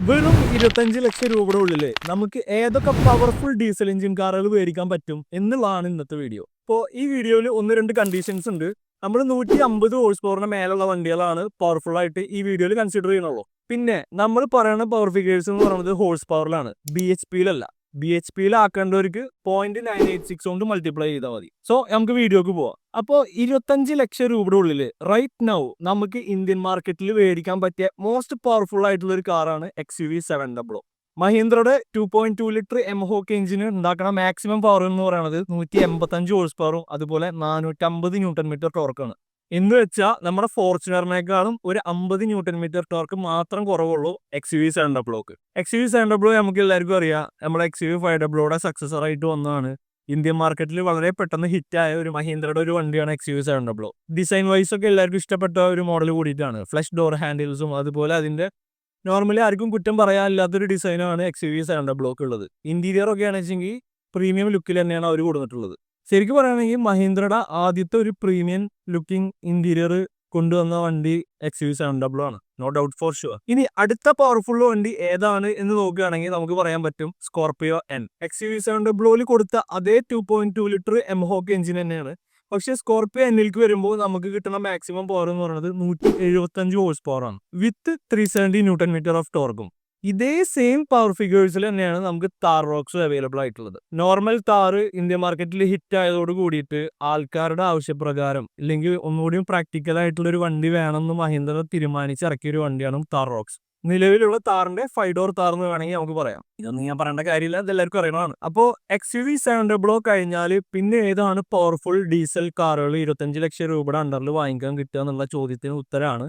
വെറും 25 ലക്ഷം രൂപയുടെ ഉള്ളില് നമുക്ക് ഏതൊക്കെ പവർഫുൾ ഡീസൽ എഞ്ചിൻ കാറുകൾ മേടിക്കാൻ പറ്റും എന്നുള്ളതാണ് ഇന്നത്തെ വീഡിയോ. ഇപ്പോൾ ഈ വീഡിയോയിൽ ഒന്ന് രണ്ട് കണ്ടീഷൻസ് ഉണ്ട്. നമ്മൾ 150 ഹോഴ്സ് പവറിന് മേലുള്ള വണ്ടികളാണ് പവർഫുൾ ആയിട്ട് ഈ വീഡിയോയിൽ കൺസിഡർ ചെയ്യണുള്ളൂ. പിന്നെ നമ്മൾ പറയുന്ന പവർ ഫിഗേഴ്സ് എന്ന് പറയുന്നത് ഹോഴ്സ് പവറിലാണ്, BHP-യിലല്ല. BHP-യിലാക്കേണ്ടവർക്ക് 0.986 കൊണ്ട് മൾട്ടിപ്ലൈ ചെയ്താൽ മതി. സോ നമുക്ക് വീഡിയോക്ക് പോവാം. അപ്പോൾ 25 ലക്ഷം രൂപയുടെ ഉള്ളിൽ റൈറ്റ് നൗ നമുക്ക് ഇന്ത്യൻ മാർക്കറ്റിൽ മേടിക്കാൻ പറ്റിയ മോസ്റ്റ് പവർഫുൾ ആയിട്ടുള്ള ഒരു കാറാണ് XUV 700. മഹീന്ദ്രയുടെ 2.2 ലിറ്റർ എംഹോക്ക് എഞ്ചിന് ഉണ്ടാക്കുന്ന മാക്സിമം പവർ എന്ന് പറയുന്നത് 185 ഹോഴ്സ് പവറും അതുപോലെ 450 ന്യൂട്ടൺ മീറ്റർ ടോർക്കാണ്. എന്ന് വെച്ചാൽ നമ്മുടെ ഫോർച്യൂണറിനേക്കാളും ഒരു 50 ന്യൂട്ടൺ മീറ്റർ ടോർക്ക് മാത്രം കുറവുള്ളൂ XUV 700. XUV 700 നമുക്ക് എല്ലാവർക്കും അറിയാം, നമ്മുടെ XUV 500യുടെ സക്സസർ ആയിട്ട് വന്നതാണ്. ഇന്ത്യൻ മാർക്കറ്റിൽ വളരെ പെട്ടെന്ന് ഹിറ്റായ ഒരു മഹീന്ദ്രയുടെ ഒരു വണ്ടിയാണ് XUV 700. ഡിസൈൻ വൈസ് ഒക്കെ എല്ലാവർക്കും ഇഷ്ടപ്പെട്ട ഒരു മോഡൽ കൂടിയിട്ടാണ്. ഫ്ലഷ് ഡോർ ഹാൻഡിൽസും അതുപോലെ അതിന്റെ നോർമലി ആർക്കും കുറ്റം പറയാനില്ലാത്തൊരു ഡിസൈനാണ് XUV 700 ഉള്ളത്. ഇന്റീരിയർ ഒക്കെ ആണെച്ചെങ്കിൽ പ്രീമിയം ലുക്കിൽ തന്നെയാണ് അവർ കൊടുത്തിട്ടുള്ളത്. ശരിക്കും പറയുകയാണെങ്കിൽ മഹീന്ദ്രയുടെ ആദ്യത്തെ ഒരു പ്രീമിയം ലുക്കിംഗ് ഇന്റീരിയർ കൊണ്ടുവന്ന വണ്ടി XUV 700 ആണ്, നോ ഡൗട്ട് ഫോർ ഷുവർ. ഇനി അടുത്ത പവർഫുൾ വണ്ടി ഏതാണ് എന്ന് നോക്കുകയാണെങ്കിൽ നമുക്ക് പറയാൻ പറ്റും സ്കോർപിയോ എൻ. XUV 700 കൊടുത്ത അതേ 2.2 ലിറ്റർ എംഹോക്ക് എഞ്ചിൻ തന്നെയാണ്. പക്ഷേ സ്കോർപിയോ എന്നിലേക്ക് വരുമ്പോൾ നമുക്ക് കിട്ടുന്ന മാക്സിമം പവർ എന്ന് പറയുന്നത് 175 ഹോഴ്സ് പവർ ആണ്, വിത്ത് 370 ന്യൂട്ടൺ മീറ്റർ ഓഫ് ടോർക്കും. ഇതേ സെയിം പവർ ഫിഗേഴ്സിൽ തന്നെയാണ് നമുക്ക് താർ റോക്സ് അവൈലബിൾ ആയിട്ടുള്ളത്. നോർമൽ താർ ഇന്ത്യൻ മാർക്കറ്റിൽ ഹിറ്റ് ആയതോട് കൂടിയിട്ട് ആൾക്കാരുടെ ആവശ്യപ്രകാരം ഇല്ലെങ്കിൽ ഒന്നുകൂടിയും പ്രാക്ടിക്കൽ ആയിട്ടുള്ള ഒരു വണ്ടി വേണമെന്ന് മഹീന്ദ്ര തീരുമാനിച്ച് ഇറക്കിയ ഒരു വണ്ടിയാണ് താർ റോക്സ്. നിലവിലുള്ള താറിന്റെ 5 ഡോർ താർ എന്ന് വേണമെങ്കിൽ നമുക്ക് പറയാം. ഇതൊന്നും ഞാൻ പറയേണ്ട കാര്യമില്ല, ഇതെല്ലാവർക്കും അറിയണതാണ്. അപ്പോൾ XUV 700 കഴിഞ്ഞാൽ പിന്നെ ഏതാണ് പവർഫുൾ ഡീസൽ കാറുകൾ 25 ലക്ഷം രൂപയുടെ അണ്ടറിൽ വാങ്ങിക്കാൻ കിട്ടുക എന്നുള്ള ചോദ്യത്തിന് ഉത്തരമാണ്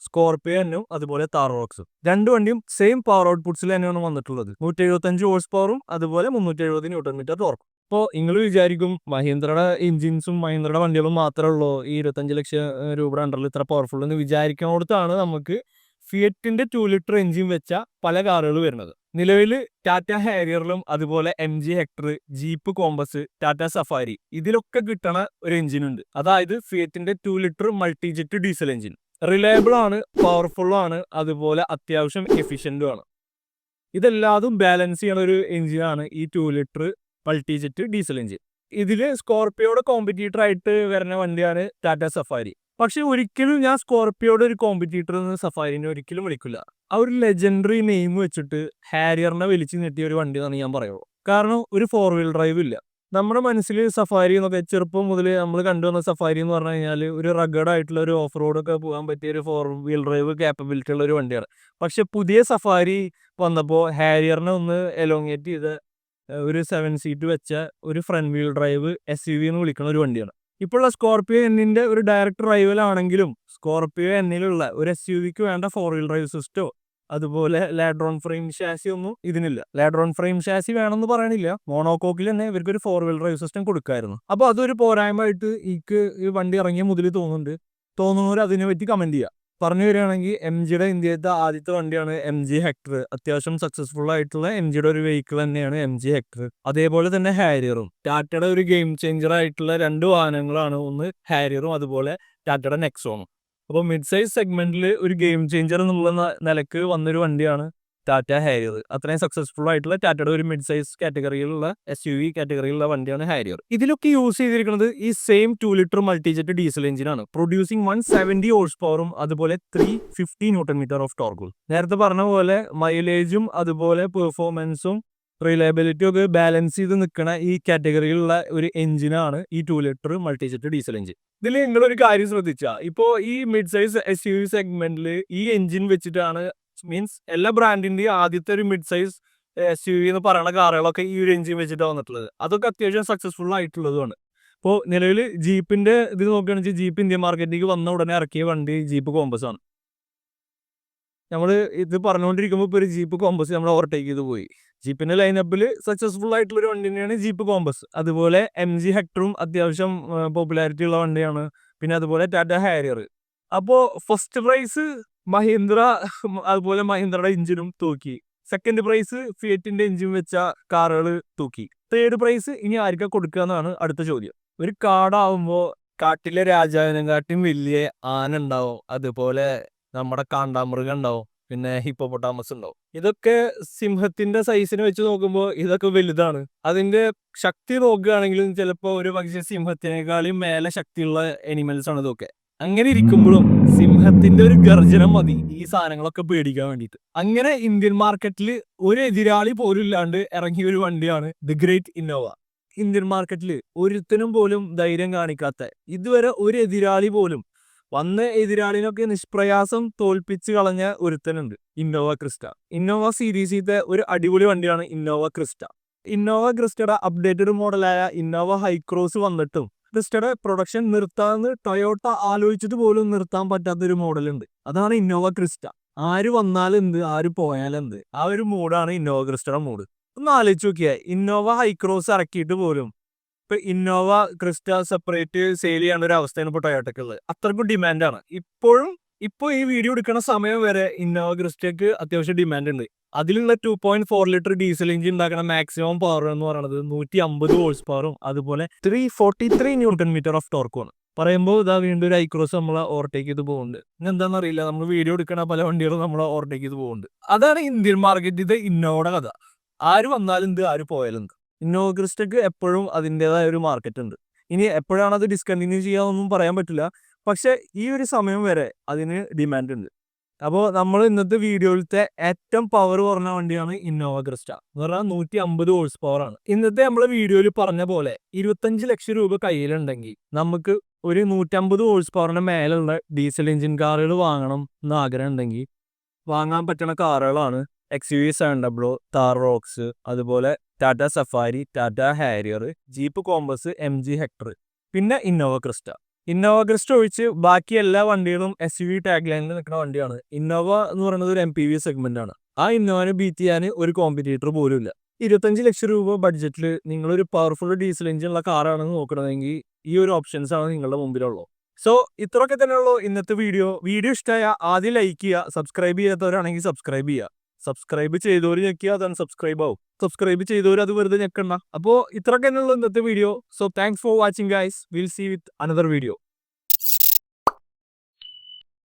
സ്കോർപിയോ എന്നും അതുപോലെ താർ റോക്സും. രണ്ടു വണ്ടിയും സെയിം പവർ ഔട്ട്പുട്ട്സിൽ തന്നെയാണ് വന്നിട്ടുള്ളത്. 175 ഹോഴ്സ് പവറും അതുപോലെ 370 ന്യൂട്ടൺ മീറ്റർ ടോർക്കും. അപ്പോൾ നിങ്ങൾ വിചാരിക്കും മഹീന്ദ്രയുടെ എഞ്ചിൻസും മഹീന്ദ്രയുടെ വണ്ടികളും മാത്രമേ ഉള്ളൂ ഈ 25 ലക്ഷം രൂപയുടെ അണ്ടറിൽ ഇത്ര പവർഫുൾ എന്ന് വിചാരിക്കുന്നിടത്താണ് നമുക്ക് ഫിയറ്റിന്റെ 2 ലിറ്റർ എഞ്ചിൻ വെച്ച പല കാറുകൾ വരുന്നത്. നിലവിൽ ടാറ്റ ഹാരിയറിലും അതുപോലെ MG Hector, Jeep Compass, Tata Safari ഇതിലൊക്കെ കിട്ടണ ഒരു എഞ്ചിൻ ഉണ്ട്. അതായത് ഫിയറ്റിന്റെ 2 litre Multijet diesel engine. Reliable ആണ്, പവർഫുൾ ആണ്, അതുപോലെ അത്യാവശ്യം എഫിഷ്യന്റും ആണ്. ഇതെല്ലാതും ബാലൻസ് ചെയ്യണ ഒരു എഞ്ചിനാണ് ഈ 2 ലിറ്റർ മൾട്ടിജെറ്റ് ഡീസൽ എഞ്ചിൻ. ഇതില് സ്കോർപിയോയുടെ കോമ്പറ്റീറ്റർ ആയിട്ട് വരുന്ന വണ്ടിയാണ് ടാറ്റ സഫാരി. പക്ഷെ ഒരിക്കലും ഞാൻ സ്കോർപിയോയുടെ ഒരു കോമ്പറ്റീറ്റർ എന്ന് സഫാരിനെ ഒരിക്കലും വിളിക്കില്ല. ആ ഒരു ലെജൻഡറി നെയിം വെച്ചിട്ട് ഹാരിയറിനെ വലിച്ചു നീട്ടിയ ഒരു വണ്ടി എന്നാണ് ഞാൻ പറയുള്ളൂ. കാരണം ഒരു 4 വീൽ ഡ്രൈവ് ഇല്ല. നമ്മുടെ മനസ്സിൽ സഫാരി എന്നൊക്കെ ചെറുപ്പം മുതൽ നമ്മൾ കണ്ടുവന്ന സഫാരി എന്ന് പറഞ്ഞു കഴിഞ്ഞാൽ ഒരു റഗഡ് ആയിട്ടുള്ള ഒരു ഓഫ് റോഡ് ഒക്കെ പോകാൻ പറ്റിയ ഒരു 4 വീൽ ഡ്രൈവ് ക്യാപ്പബിലിറ്റി ഉള്ള ഒരു വണ്ടിയാണ്. പക്ഷെ പുതിയ സഫാരി വന്നപ്പോൾ ഹാരിയറിനെ ഒന്ന് എലോങ്ങേറ്റ് ചെയ്ത് ഒരു 7 സീറ്റ് വെച്ച ഒരു ഫ്രണ്ട് വീൽ ഡ്രൈവ് SUV എന്ന് വിളിക്കുന്ന ഒരു വണ്ടിയാണ്. ഇപ്പോഴുള്ള സ്കോർപിയോ എന്നിന്റെ ഒരു ഡയറക്ട് റൈവലാണെങ്കിലും സ്കോർപിയോ എന്നിലുള്ള ഒരു SUVക്ക് വേണ്ട 4 വീൽ ഡ്രൈവ് സിസ്റ്റോ അതുപോലെ ലാഡ്രോൺ ഫ്രെയിം ഷാസി ഒന്നും ഇതിനില്ല. ലാഡ്രോൺ ഫ്രെയിം ഷാസി വേണമെന്ന് പറയണില്ല, മോണോകോക്കിൽ തന്നെ ഇവർക്ക് ഒരു 4 വീൽ ഡ്രൈവ് സിസ്റ്റം കൊടുക്കായിരുന്നു. അപ്പോൾ അതൊരു പോരായ്മയായിട്ട് ഈ വണ്ടി ഇറങ്ങിയ മുതൽ തോന്നുന്നവർ അതിനെ പറ്റി കമന്റ് ചെയ്യുക. പറഞ്ഞു വരികയാണെങ്കിൽ MGയുടെ ഇന്ത്യത്തെ ആദ്യത്തെ വണ്ടിയാണ് MG ഹെക്ടർ. അത്യാവശ്യം സക്സസ്ഫുൾ ആയിട്ടുള്ള MGയുടെ ഒരു വെഹിക്കിൾ തന്നെയാണ് MG ഹെക്ടർ. അതേപോലെ തന്നെ ഹാരിയറും ടാറ്റയുടെ ഒരു ഗെയിം ചേഞ്ചർ ആയിട്ടുള്ള 2 വാഹനങ്ങളാണ്, ഒന്ന് ഹാരിയറും അതുപോലെ ടാറ്റയുടെ നെക്സോണും. അപ്പോൾ മിഡ് സൈസ് സെഗ്മെന്റിൽ ഒരു ഗെയിം ചേഞ്ചർ എന്നുള്ള നിലക്ക് വന്നൊരു വണ്ടിയാണ് ടാറ്റ ഹാരിയർ. അത്രയും സക്സസ്ഫുൾ ആയിട്ടുള്ള ടാറ്റയുടെ ഒരു മിഡ് സൈസ് കാറ്റഗറിയിലുള്ള SUV കാറ്റഗറിയിലുള്ള വണ്ടിയാണ് ഹാരിയർ. ഇതിലൊക്കെ യൂസ് ചെയ്തിരിക്കുന്നത് ഈ സെയിം 2 ലിറ്റർ മൾട്ടിജെറ്റ് ഡീസൽ എഞ്ചിനാണ്, പ്രൊഡ്യൂസിങ് 170 ഹോഴ്സ് പവറും അതുപോലെ 350 ന്യൂട്ടൺ മീറ്റർ ഓഫ് ടോർക്കും. നേരത്തെ പറഞ്ഞ പോലെ മൈലേജും അതുപോലെ പെർഫോമൻസും റിലയബിലിറ്റി ഒക്കെ ബാലൻസ് ചെയ്ത് നിൽക്കുന്ന ഈ കാറ്റഗറിയിലുള്ള ഒരു എഞ്ചിനാണ് ഈ 2 ലിറ്റർ മൾട്ടിജെറ്റ് ഡീസൽ എഞ്ചിൻ. ഇതിൽ നിങ്ങളൊരു കാര്യം ശ്രദ്ധിച്ചാൽ ഇപ്പോൾ ഈ മിഡ് സൈസ് SUV സെഗ്മെന്റിൽ ഈ എഞ്ചിൻ വെച്ചിട്ടാണ്, മീൻസ് എല്ലാ ബ്രാൻഡിന്റെയും ആദ്യത്തെ ഒരു മിഡ് സൈസ് SUV എന്ന് പറയുന്ന കാറുകളൊക്കെ ഈ ഒരു എഞ്ചിൻ വെച്ചിട്ടാണ് വന്നിട്ടുള്ളത്. അതൊക്കെ അത്യാവശ്യം സക്സസ്ഫുൾ ആയിട്ടുള്ളതുമാണ്. ഇപ്പോൾ നിലവിൽ ജീപ്പിന്റെ ഇത് നോക്കുകയാണെന്ന് വെച്ചാൽ ജീപ്പ് ഇന്ത്യൻ മാർക്കറ്റിലേക്ക് വന്ന ഉടനെ ഇറക്കിയ വണ്ടി ജീപ്പ് കോമ്പസ് ആണ്. നമ്മൾ ഇത് പറഞ്ഞുകൊണ്ടിരിക്കുമ്പോൾ ഇപ്പോൾ ഒരു ജീപ്പ് കോമ്പസ് നമ്മൾ ഓവർടേക്ക് ചെയ്ത് പോയി. ജീപ്പിന്റെ ലൈനപ്പിൽ സക്സസ്ഫുൾ ആയിട്ടുള്ള ഒരു വണ്ടി തന്നെയാണ് ജീപ്പ് കോമ്പസ്. അതുപോലെ MG ഹെക്ടറും അത്യാവശ്യം പോപ്പുലാരിറ്റി ഉള്ള വണ്ടിയാണ്. പിന്നെ അതുപോലെ ടാറ്റ ഹാരിയർ. അപ്പോൾ ഫസ്റ്റ് പ്രൈസ് മഹീന്ദ്ര, അതുപോലെ മഹീന്ദ്രയുടെ എഞ്ചിനും തൂക്കി. സെക്കൻഡ് പ്രൈസ് ഫിയറ്റിന്റെ എഞ്ചിൻ വെച്ച കാറുകൾ തൂക്കി. തേർഡ് പ്രൈസ് ഇനി ആർക്കാ കൊടുക്കുക എന്നാണ് അടുത്ത ചോദ്യം. ഒരു കാടാവുമ്പോൾ കാട്ടിലെ രാജാവിനെക്കാട്ടും വലിയ ആന ഉണ്ടാവും, അതുപോലെ നമ്മുടെ കാണ്ടാമൃഗം ഉണ്ടാവും, പിന്നെ ഹിപ്പോപ്പൊട്ടാമസ് ഉണ്ടാവും. ഇതൊക്കെ സിംഹത്തിന്റെ സൈസിന് വെച്ച് നോക്കുമ്പോൾ ഇതൊക്കെ വലുതാണ്. അതിന്റെ ശക്തി നോക്കുകയാണെങ്കിലും ചിലപ്പോൾ ഒരു പക്ഷേ സിംഹത്തിനേക്കാളും മേലെ ശക്തിയുള്ള എനിമൽസ് ആണ് ഇതൊക്കെ. അങ്ങനെ ഇരിക്കുമ്പോഴും സിംഹത്തിന്റെ ഒരു ഗർജനം മതി ഈ സാധനങ്ങളൊക്കെ പേടിക്കാൻ വേണ്ടിയിട്ട്. അങ്ങനെ ഇന്ത്യൻ മാർക്കറ്റിൽ ഒരു എതിരാളി പോലും ഇല്ലാണ്ട് ഇറങ്ങിയ ഒരു വണ്ടിയാണ് ദി ഗ്രേറ്റ് ഇന്നോവ. ഇന്ത്യൻ മാർക്കറ്റിൽ ഒരുത്തനും പോലും ധൈര്യം കാണിക്കാത്ത, ഇതുവരെ ഒരു എതിരാളി പോലും വന്ന എതിരാളിനൊക്കെ നിഷ്പ്രയാസം തോൽപ്പിച്ച് കളഞ്ഞ ഒരുത്തനുണ്ട്, ഇന്നോവ ക്രിസ്റ്റ. ഇന്നോവ സീരീസിത്തെ ഒരു അടിപൊളി വണ്ടിയാണ് ഇന്നോവ ക്രിസ്റ്റ. ഇന്നോവ ക്രിസ്റ്റയുടെ അപ്ഡേറ്റഡ് മോഡലായ ഇന്നോവ ഹൈക്രോസ് വന്നിട്ടും ക്രിസ്റ്റയുടെ പ്രൊഡക്ഷൻ നിർത്താന്ന് ടൊയോട്ട ആലോചിച്ചിട്ട് പോലും നിർത്താൻ പറ്റാത്തൊരു മോഡലുണ്ട്. അതാണ് ഇന്നോവ ക്രിസ്റ്റ. ആര് വന്നാലും എന്ത്, ആര് പോയാലും എന്ത്, ആ ഒരു മൂഡാണ് ഇന്നോവ ക്രിസ്റ്റയുടെ മൂഡ്. ഒന്ന് ആലോചിച്ച് നോക്കിയാൽ ഇന്നോവ ഹൈക്രോസ് ഇറക്കിയിട്ട് പോലും ഇപ്പൊ ഇന്നോവ ക്രിസ്റ്റ സെപ്പറേറ്റ് സെയിൽ ചെയ്യേണ്ട ഒരു അവസ്ഥയാണ് ഇപ്പോൾ ടൊയോട്ടയ്ക്കുള്ളത്. അത്രക്കും ഡിമാൻഡാണ് ഇപ്പോഴും. ഇപ്പോൾ ഈ വീഡിയോ എടുക്കുന്ന സമയം വരെ ഇന്നോവ ക്രിസ്റ്റയ്ക്ക് അത്യാവശ്യം ഡിമാൻഡ് ഉണ്ട്. അതിലുള്ള 2.4 ലിറ്റർ ഡീസൽ എഞ്ചിൻ ഉണ്ടാക്കുന്ന മാക്സിമം പവർ എന്ന് പറയുന്നത് 150 ഹോഴ്സ് പവറും അതുപോലെ 343 ന്യൂട്ടൺ മീറ്റർ ഓഫ് ടോർക്കുമാണ്. പറയുമ്പോൾ ഇതാ വീണ്ടും ഒരു ഹൈക്രോസ് നമ്മളെ ഓവർടേക്ക് ചെയ്ത് പോകുന്നുണ്ട്. എന്താണെന്ന് അറിയില്ല, നമ്മൾ വീഡിയോ എടുക്കണ പല വണ്ടികളും നമ്മളെ ഓവർടേക്ക് ചെയ്ത് പോകുന്നുണ്ട്. അതാണ് ഇന്ത്യൻ മാർക്കറ്റിന്റെ ഇന്നോവയുടെ കഥ. ആര് വന്നാലും എന്ത്, ആര് പോയാലും എന്ത്. ഇന്നോവ ക്രിസ്റ്റയ്ക്ക് എപ്പോഴും അതിൻ്റെതായ ഒരു മാർക്കറ്റ് ഉണ്ട്. ഇനി എപ്പോഴാണ് അത് ഡിസ്കണ്ടിന്യൂ ചെയ്യാമെന്നൊന്നും പറയാൻ പറ്റില്ല. പക്ഷെ ഈ ഒരു സമയം വരെ അതിന് ഡിമാൻഡ് ഉണ്ട്. അപ്പോൾ നമ്മൾ ഇന്നത്തെ വീഡിയോയിലത്തെ ഏറ്റവും പവർ കുറഞ്ഞ വണ്ടിയാണ് ഇന്നോവ ക്രിസ്റ്റ എന്ന് പറഞ്ഞാൽ 150 ഹോഴ്സ് പവർ ആണ്. ഇന്നത്തെ നമ്മളെ വീഡിയോയിൽ പറഞ്ഞ പോലെ 25 ലക്ഷം രൂപ കയ്യിലുണ്ടെങ്കിൽ നമുക്ക് ഒരു 150 ഹോഴ്സ് പവറിന് മേലുള്ള ഡീസൽ എഞ്ചിൻ കാറുകൾ വാങ്ങണം എന്ന് ആഗ്രഹം ഉണ്ടെങ്കിൽ വാങ്ങാൻ പറ്റുന്ന കാറുകളാണ് XUV 700, താർ റോക്സ്, അതുപോലെ Tata Safari, Tata Harrier, Jeep Compass, MG Hector, പിന്നെ ഇന്നോവ ക്രിസ്റ്റ. ഇന്നോവ ക്രിസ്റ്റ ഒഴിച്ച് ബാക്കി എല്ലാ വണ്ടികളും SUV ടാഗ് ലൈനിൽ നിൽക്കുന്ന വണ്ടിയാണ്. ഇന്നോവ എന്ന് പറയുന്നത് ഒരു MPV സെഗ്മെന്റ് ആണ്. ആ ഇന്നോവനെ ബീറ്റ് ചെയ്യാൻ ഒരു കോമ്പറ്റീറ്റർ പോലും ഇല്ല. 25 ലക്ഷം രൂപ ബഡ്ജറ്റിൽ നിങ്ങളൊരു പവർഫുൾ ഡീസൽ എഞ്ചിൻ ഉള്ള കാറാണെന്ന് നോക്കണമെങ്കിൽ ഈ ഒരു ഓപ്ഷൻസ് ആണ് നിങ്ങളുടെ മുമ്പിലുള്ളത്. സോ ഇത്രയൊക്കെ തന്നെയുള്ളൂ ഇന്നത്തെ വീഡിയോ. വീഡിയോ ഇഷ്ടമായ ആദ്യം ലൈക്ക് ചെയ്യുക, സബ്സ്ക്രൈബ് ചെയ്യാത്തവരാണെങ്കിൽ സബ്സ്ക്രൈബ് ചെയ്യുക. സബ്സ്ക്രൈബ് ചെയ്തവർ ഞെക്കിയാൽ അതാണ് സബ്സ്ക്രൈബ് ആവും. സബ്സ്ക്രൈബ് ചെയ്തവർ അത് വെറുതെ ഞെക്കണ്ട. അപ്പോൾ ഇത്രയൊക്കെ തന്നെയുള്ളൂ ഇന്നത്തെ video. So thanks for watching guys. Will see with another video.